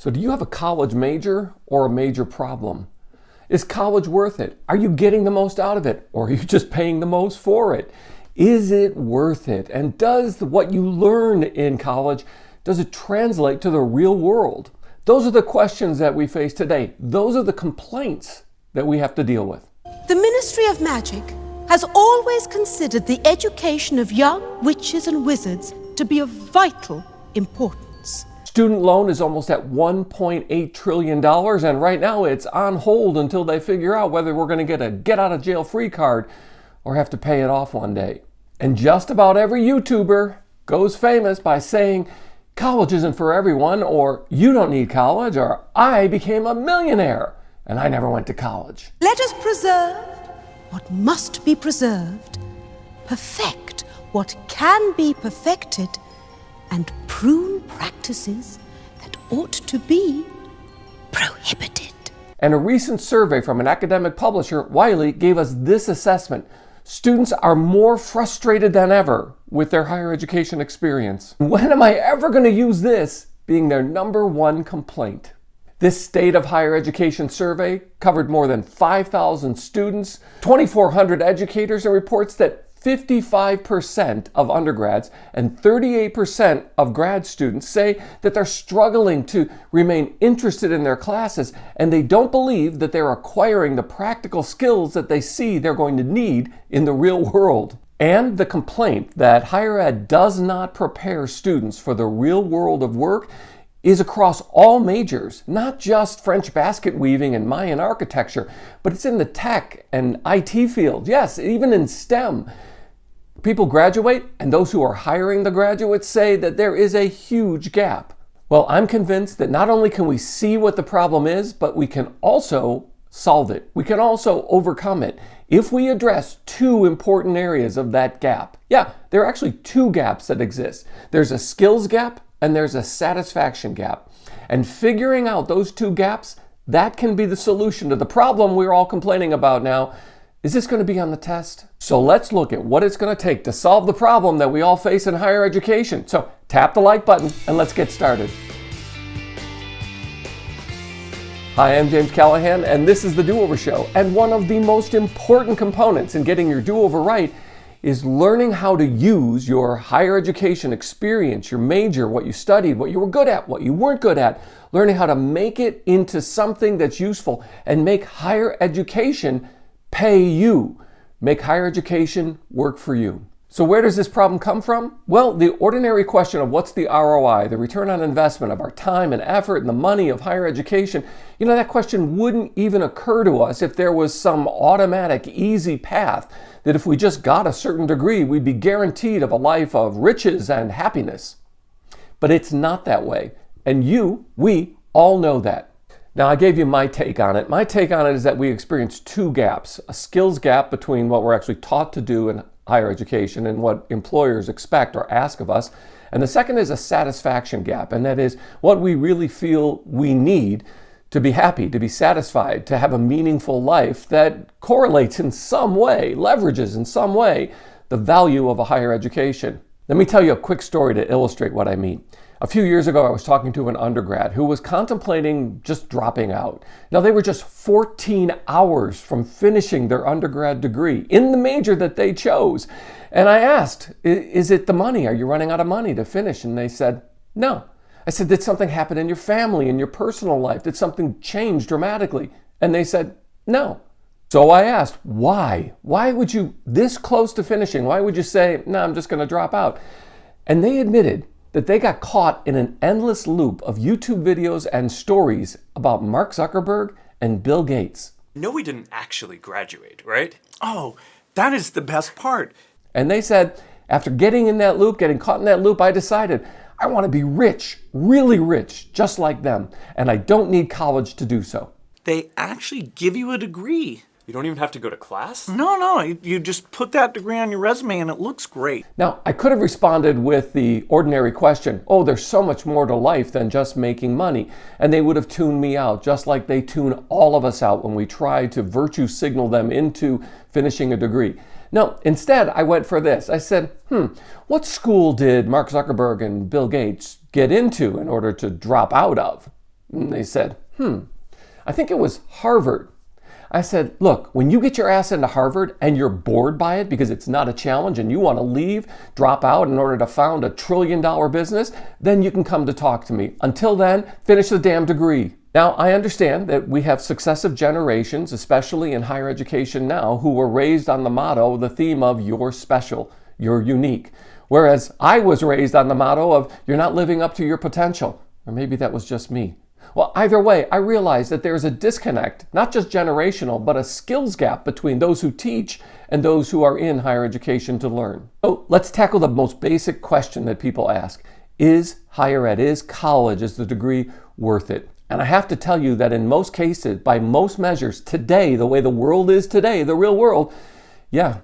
So do you have a college major or a major problem? Is college worth it? Are you getting the most out of it? Or are you just paying the most for it? Is it worth it? And does what you learn in college, does it translate to the real world? Those are the questions that we face today. Those are the complaints that we have to deal with. The Ministry of Magic has always considered the education of young witches and wizards to be of vital importance. Student loan is almost at $1.8 trillion, and right now it's on hold until they figure out whether we're going to get a get-out-of-jail-free card or have to pay it off one day. And just about every YouTuber goes famous by saying, college isn't for everyone, or you don't need college, or I became a millionaire and I never went to college. Let us preserve what must be preserved, perfect what can be perfected, and prune practices that ought to be prohibited. And a recent survey from an academic publisher, Wiley, gave us this assessment. Students are more frustrated than ever with their higher education experience. When am I ever going to use this being their number one complaint? This State of Higher Education survey covered more than 5,000 students, 2,400 educators, and reports that 55% of undergrads and 38% of grad students say that they're struggling to remain interested in their classes, and they don't believe that they're acquiring the practical skills that they see they're going to need in the real world. And the complaint that higher ed does not prepare students for the real world of work is across all majors, not just French basket weaving and Mayan architecture, but it's in the tech and IT field. Yes, even in STEM. People graduate, and those who are hiring the graduates say that there is a huge gap. Well, I'm convinced that not only can we see what the problem is, but we can also solve it. We can also overcome it if we address two important areas of that gap. Yeah, there are actually two gaps that exist. There's a skills gap and there's a satisfaction gap. And figuring out those two gaps, that can be the solution to the problem we're all complaining about now. Is this going to be on the test? So let's look at what it's going to take to solve the problem that we all face in higher education. So tap the like button and let's get started. Hi, I'm James Callahan, and this is the Do-Over Show. And one of the most important components in getting your do-over right is learning how to use your higher education experience, your major, what you studied, what you were good at, what you weren't good at, learning how to make it into something that's useful and make higher education pay you. Make higher education work for you. So where does this problem come from? Well, the ordinary question of what's the ROI, the return on investment of our time and effort and the money of higher education, that question wouldn't even occur to us if there was some automatic, easy path that if we just got a certain degree, we'd be guaranteed of a life of riches and happiness. But it's not that way. And we all know that. Now, I gave you my take on it. My take on it is that we experience two gaps, a skills gap between what we're actually taught to do in higher education and what employers expect or ask of us. And the second is a satisfaction gap, and that is what we really feel we need to be happy, to be satisfied, to have a meaningful life that correlates in some way, leverages in some way, the value of a higher education. Let me tell you a quick story to illustrate what I mean. A few years ago, I was talking to an undergrad who was contemplating just dropping out. Now, they were just 14 hours from finishing their undergrad degree in the major that they chose. And I asked, is it the money? Are you running out of money to finish? And they said, no. I said, did something happen in your family, in your personal life? Did something change dramatically? And they said, no. So I asked, why? Why would you, this close to finishing, why would you say, no, I'm just going to drop out? And they admitted that they got caught in an endless loop of YouTube videos and stories about Mark Zuckerberg and Bill Gates. No, we didn't actually graduate, right? Oh, that is the best part. And they said, after getting caught in that loop, I decided I want to be rich, really rich, just like them. And I don't need college to do so. They actually give you a degree. You don't even have to go to class? No, you just put that degree on your resume and it looks great. Now, I could have responded with the ordinary question, oh, there's so much more to life than just making money. And they would have tuned me out, just like they tune all of us out when we try to virtue signal them into finishing a degree. No, instead, I went for this. I said, what school did Mark Zuckerberg and Bill Gates get into in order to drop out of? And they said, I think it was Harvard. I said, look, when you get your ass into Harvard and you're bored by it because it's not a challenge and you want to leave, drop out in order to found $1 trillion business, then you can come to talk to me. Until then, finish the damn degree. Now, I understand that we have successive generations, especially in higher education now, who were raised on the motto, the theme of you're special, you're unique. Whereas I was raised on the motto of you're not living up to your potential. Or maybe that was just me. Well, either way, I realize that there's a disconnect, not just generational, but a skills gap between those who teach and those who are in higher education to learn. So let's tackle the most basic question that people ask. Is higher ed, is college, is the degree worth it? And I have to tell you that in most cases, by most measures, today, the way the world is today, the real world, yeah,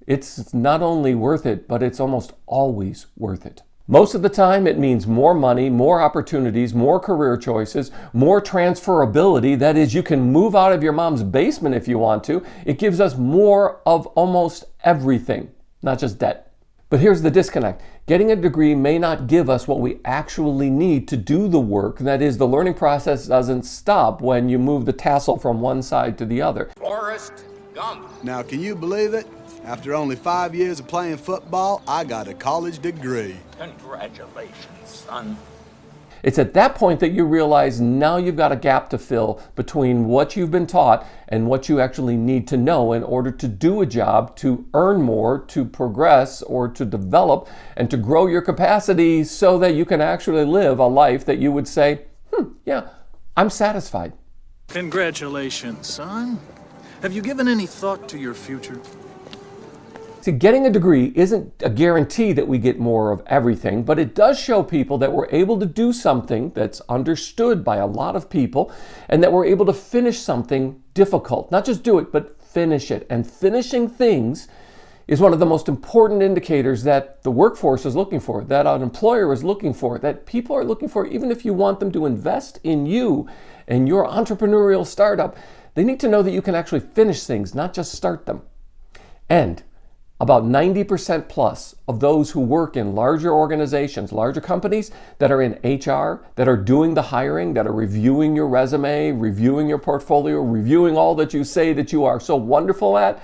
it's not only worth it, but it's almost always worth it. Most of the time, it means more money, more opportunities, more career choices, more transferability. That is, you can move out of your mom's basement if you want to. It gives us more of almost everything, not just debt. But here's the disconnect. Getting a degree may not give us what we actually need to do the work. That is, the learning process doesn't stop when you move the tassel from one side to the other. Forrest Gump. Now, can you believe it? After only 5 years of playing football, I got a college degree. Congratulations, son. It's at that point that you realize now you've got a gap to fill between what you've been taught and what you actually need to know in order to do a job, to earn more, to progress, or to develop, and to grow your capacity so that you can actually live a life that you would say, yeah, I'm satisfied. Congratulations, son. Have you given any thought to your future? See, getting a degree isn't a guarantee that we get more of everything, but it does show people that we're able to do something that's understood by a lot of people and that we're able to finish something difficult. Not just do it, but finish it. And finishing things is one of the most important indicators that the workforce is looking for, that an employer is looking for, that people are looking for, even if you want them to invest in you and your entrepreneurial startup. They need to know that you can actually finish things, not just start them. And about 90% plus of those who work in larger organizations, larger companies that are in HR, that are doing the hiring, that are reviewing your resume, reviewing your portfolio, reviewing all that you say that you are so wonderful at,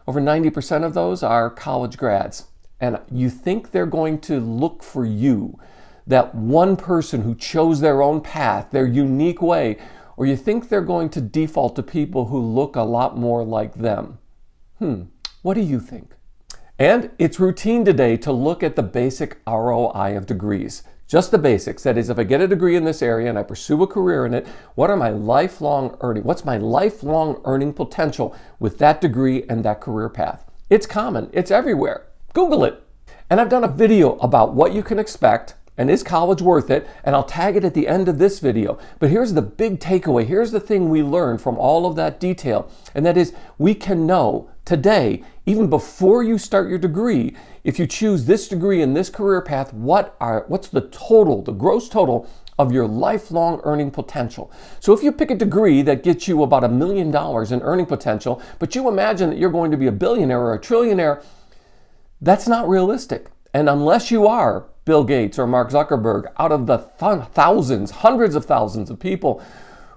over 90% of those are college grads. And you think they're going to look for you, that one person who chose their own path, their unique way, or you think they're going to default to people who look a lot more like them? What do you think? And it's routine today to look at the basic ROI of degrees. Just the basics. That is, if I get a degree in this area and I pursue a career in it, what's my lifelong earning potential with that degree and that career path? It's common. It's everywhere. Google it. And I've done a video about what you can expect and is college worth it, and I'll tag it at the end of this video. But here's the big takeaway. Here's the thing we learned from all of that detail, and that is we can know today, even before you start your degree, if you choose this degree and this career path, what's the total, the gross total of your lifelong earning potential. So if you pick a degree that gets you about $1 million in earning potential, but you imagine that you're going to be a billionaire or a trillionaire, that's not realistic. And unless you are Bill Gates or Mark Zuckerberg, out of the thousands, hundreds of thousands of people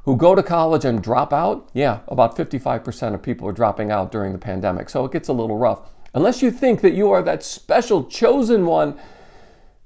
who go to college and drop out, yeah, about 55% of people are dropping out during the pandemic. So it gets a little rough. Unless you think that you are that special chosen one,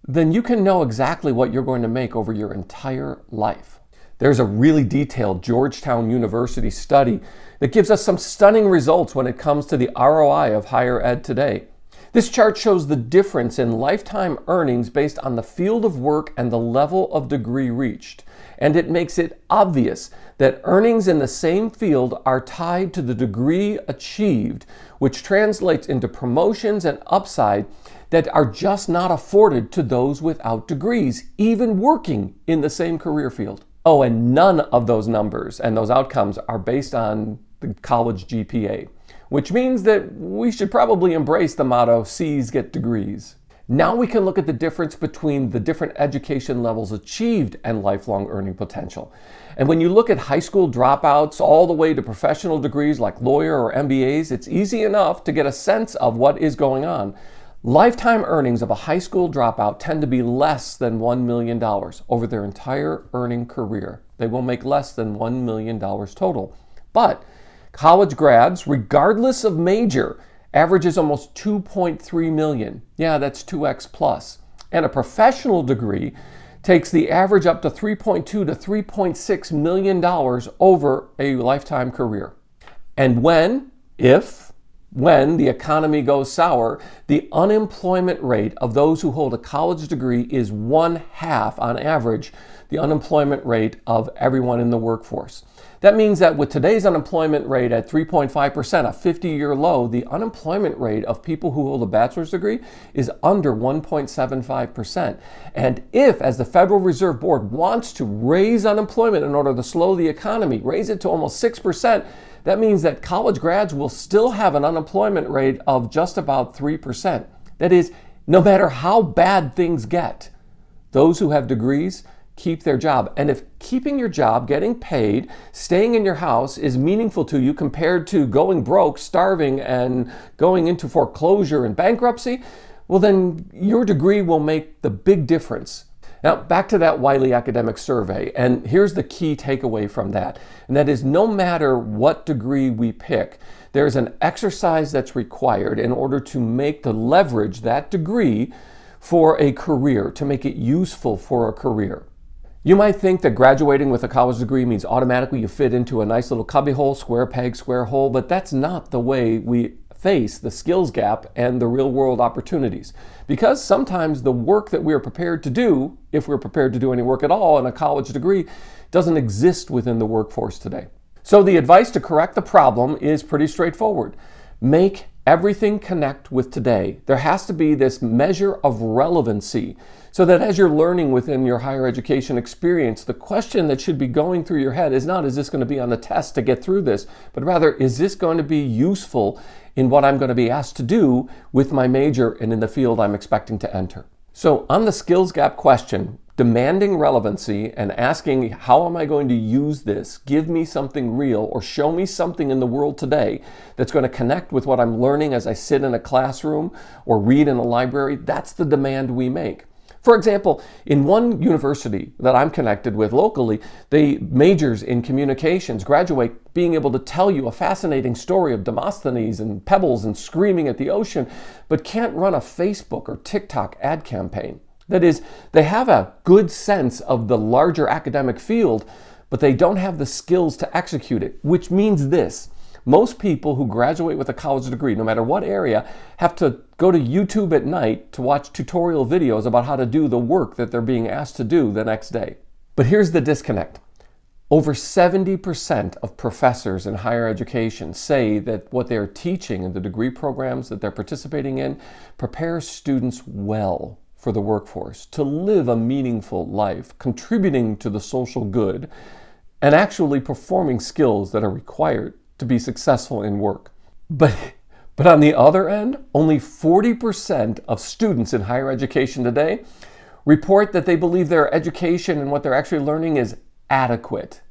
then you can know exactly what you're going to make over your entire life. There's a really detailed Georgetown University study that gives us some stunning results when it comes to the ROI of higher ed today. This chart shows the difference in lifetime earnings based on the field of work and the level of degree reached. And it makes it obvious that earnings in the same field are tied to the degree achieved, which translates into promotions and upside that are just not afforded to those without degrees, even working in the same career field. Oh, and none of those numbers and those outcomes are based on the college GPA, which means that we should probably embrace the motto, C's get degrees. Now we can look at the difference between the different education levels achieved and lifelong earning potential. And when you look at high school dropouts all the way to professional degrees like lawyer or MBAs, it's easy enough to get a sense of what is going on. Lifetime earnings of a high school dropout tend to be less than $1 million over their entire earning career. They will make less than $1 million total. But college grads, regardless of major, averages almost 2.3 million. Yeah, that's 2x plus. And a professional degree takes the average up to $3.2 to $3.6 million over a lifetime career. And when the economy goes sour, the unemployment rate of those who hold a college degree is 1/2 on average the unemployment rate of everyone in the workforce. That means that with today's unemployment rate at 3.5%, a 50-year low, the unemployment rate of people who hold a bachelor's degree is under 1.75%. And if, as the Federal Reserve Board wants to raise unemployment in order to slow the economy, raise it to almost 6%, that means that college grads will still have an unemployment rate of just about 3%. That is, no matter how bad things get, those who have degrees keep their job. And if keeping your job, getting paid, staying in your house is meaningful to you compared to going broke, starving, and going into foreclosure and bankruptcy, well then your degree will make the big difference. Now, back to that Wiley Academic Survey, and here's the key takeaway from that, and that is no matter what degree we pick, there's an exercise that's required in order to leverage that degree for a career, to make it useful for a career. You might think that graduating with a college degree means automatically you fit into a nice little cubbyhole, square peg, square hole, but that's not the way we face the skills gap and the real world opportunities. Because sometimes the work that we are prepared to do, if we're prepared to do any work at all in a college degree, doesn't exist within the workforce today. So the advice to correct the problem is pretty straightforward. Make everything connect with today. There has to be this measure of relevancy so that as you're learning within your higher education experience, the question that should be going through your head is not, is this going to be on the test to get through this, but rather, is this going to be useful in what I'm going to be asked to do with my major and in the field I'm expecting to enter? So on the skills gap question, demanding relevancy and asking, how am I going to use this? Give me something real or show me something in the world today that's going to connect with what I'm learning as I sit in a classroom or read in a library. That's the demand we make. For example, in one university that I'm connected with locally, the majors in communications graduate being able to tell you a fascinating story of Demosthenes and pebbles and screaming at the ocean, but can't run a Facebook or TikTok ad campaign. That is, they have a good sense of the larger academic field, but they don't have the skills to execute it, which means this. Most people who graduate with a college degree, no matter what area, have to go to YouTube at night to watch tutorial videos about how to do the work that they're being asked to do the next day. But here's the disconnect. Over 70% of professors in higher education say that what they're teaching in the degree programs that they're participating in prepares students well for the workforce, to live a meaningful life, contributing to the social good, and actually performing skills that are required to be successful in work. But on the other end, only 40% of students in higher education today report that they believe their education and what they're actually learning is adequate.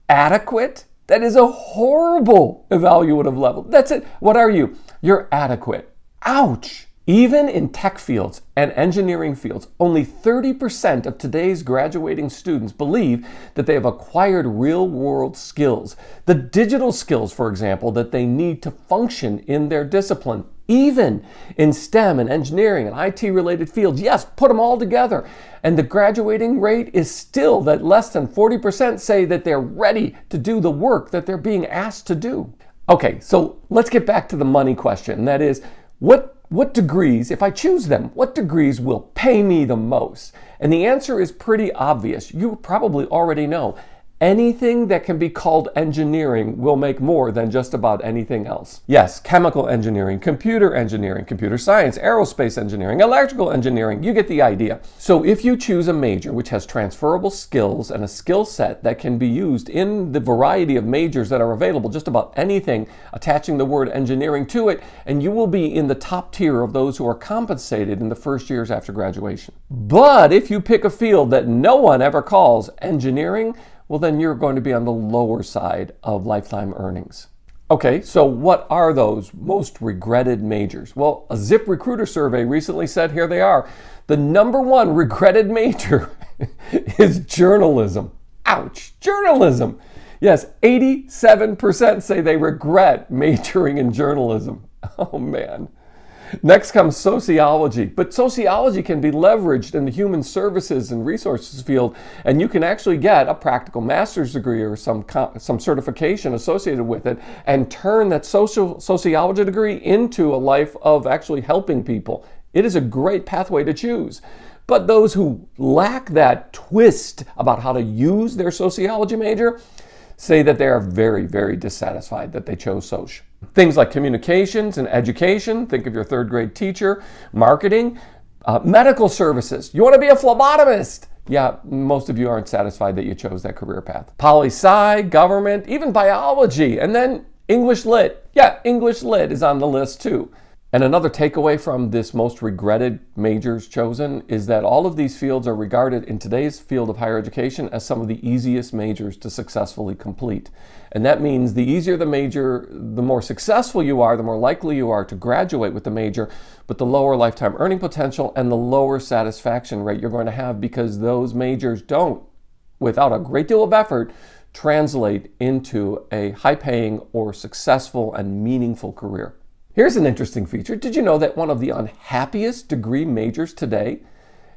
Adequate? That is a horrible evaluative level. That's it. What are you? You're adequate. Ouch! Even in tech fields and engineering fields, only 30% of today's graduating students believe that they have acquired real-world skills. The digital skills, for example, that they need to function in their discipline. Even in STEM and engineering and IT-related fields, yes, put them all together. And the graduating rate is still that less than 40% say that they're ready to do the work that they're being asked to do. Okay, so let's get back to the money question. That is, what degrees, if I choose them, what degrees will pay me the most? And the answer is pretty obvious. You probably already know. Anything that can be called engineering will make more than just about anything else. Yes, chemical engineering, computer science, aerospace engineering, electrical engineering, you get the idea. So if you choose a major which has transferable skills and a skill set that can be used in the variety of majors that are available, just about anything attaching the word engineering to it, and you will be in the top tier of those who are compensated in the first years after graduation. But if you pick a field that no one ever calls engineering, well, then you're going to be on the lower side of lifetime earnings. Okay, so what are those most regretted majors? Well, a ZipRecruiter survey recently said, here they are. The #1 regretted major is journalism. Ouch, journalism. Yes, 87% say they regret majoring in journalism. Oh man. Next comes sociology, but sociology can be leveraged in the human services and resources field, and you can actually get a practical master's degree or some certification associated with it and turn that sociology degree into a life of actually helping people. It is a great pathway to choose. But those who lack that twist about how to use their sociology major say that they are very, very dissatisfied that they chose Soc. Things like communications and education, think of your third grade teacher, marketing, medical services. You want to be a phlebotomist? Yeah, most of you aren't satisfied that you chose that career path. Poli-sci, government, even biology, and then English Lit. Yeah, English Lit is on the list too. And another takeaway from this most regretted majors chosen is that all of these fields are regarded in today's field of higher education as some of the easiest majors to successfully complete. And that means the easier the major, the more successful you are, the more likely you are to graduate with the major, but the lower lifetime earning potential and the lower satisfaction rate you're going to have because those majors don't, without a great deal of effort, translate into a high-paying or successful and meaningful career. Here's an interesting feature. Did you know that one of the unhappiest degree majors today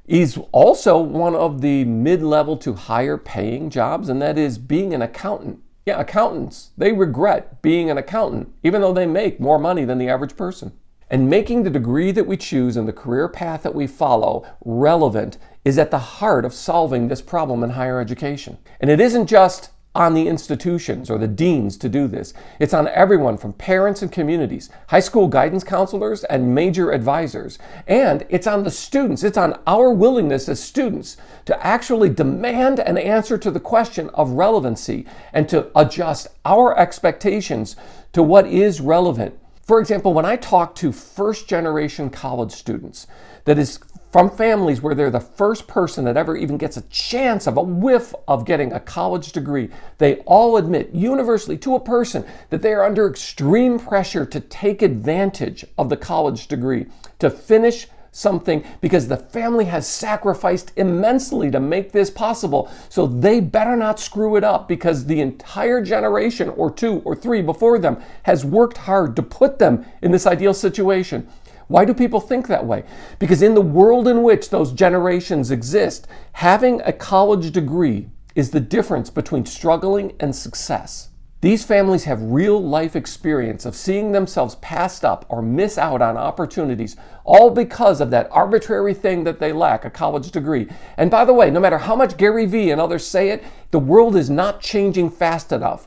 is also one of the mid-level to higher paying jobs, and that is being an accountant? Yeah, accountants, they regret being an accountant, even though they make more money than the average person. And making the degree that we choose and the career path that we follow relevant is at the heart of solving this problem in higher education. And it isn't just on the institutions or the deans to do this. It's on everyone from parents and communities, high school guidance counselors and major advisors. And it's on the students. It's on our willingness as students to actually demand an answer to the question of relevancy and to adjust our expectations to what is relevant. For example, when I talk to first-generation college students, that is from families where they're the first person that ever even gets a chance of a whiff of getting a college degree, they all admit universally to a person that they are under extreme pressure to take advantage of the college degree, to finish something because the family has sacrificed immensely to make this possible. So they better not screw it up because the entire generation or two or three before them has worked hard to put them in this ideal situation. Why do people think that way? Because in the world in which those generations exist, having a college degree is the difference between struggling and success. These families have real life experience of seeing themselves passed up or miss out on opportunities, all because of that arbitrary thing that they lack, a college degree. And by the way, no matter how much Gary Vee and others say it, the world is not changing fast enough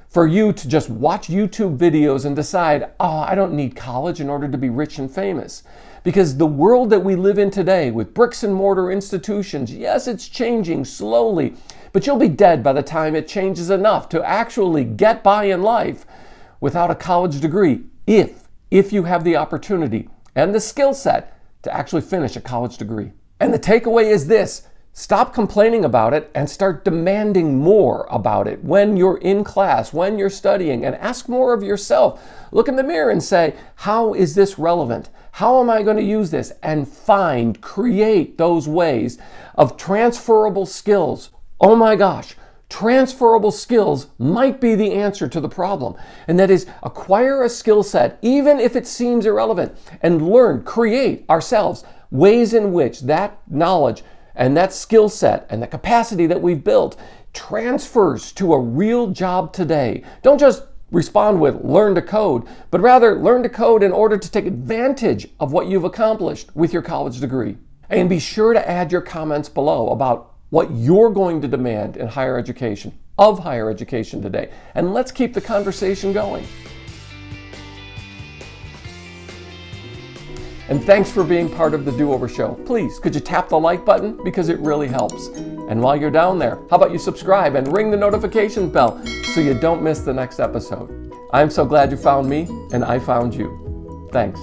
for you to just watch YouTube videos and decide, oh, I don't need college in order to be rich and famous. Because the world that we live in today with bricks and mortar institutions, yes, it's changing slowly, but you'll be dead by the time it changes enough to actually get by in life without a college degree, if you have the opportunity and the skill set to actually finish a college degree. And the takeaway is this: stop complaining about it and start demanding more about it when you're in class, when you're studying, and ask more of yourself. Look in the mirror and say, how is this relevant? How am I going to use this? And create those ways of transferable skills. Oh my gosh, transferable skills might be the answer to the problem. And that is, acquire a skill set, even if it seems irrelevant, and create ourselves ways in which that knowledge and that skill set and the capacity that we've built transfers to a real job today. Don't just respond with learn to code, but rather learn to code in order to take advantage of what you've accomplished with your college degree. And be sure to add your comments below about what you're going to demand in higher education, of higher education today. And let's keep the conversation going. And thanks for being part of the Do-Over Show. Please, could you tap the like button? Because it really helps. And while you're down there, how about you subscribe and ring the notification bell so you don't miss the next episode. I'm so glad you found me and I found you. Thanks.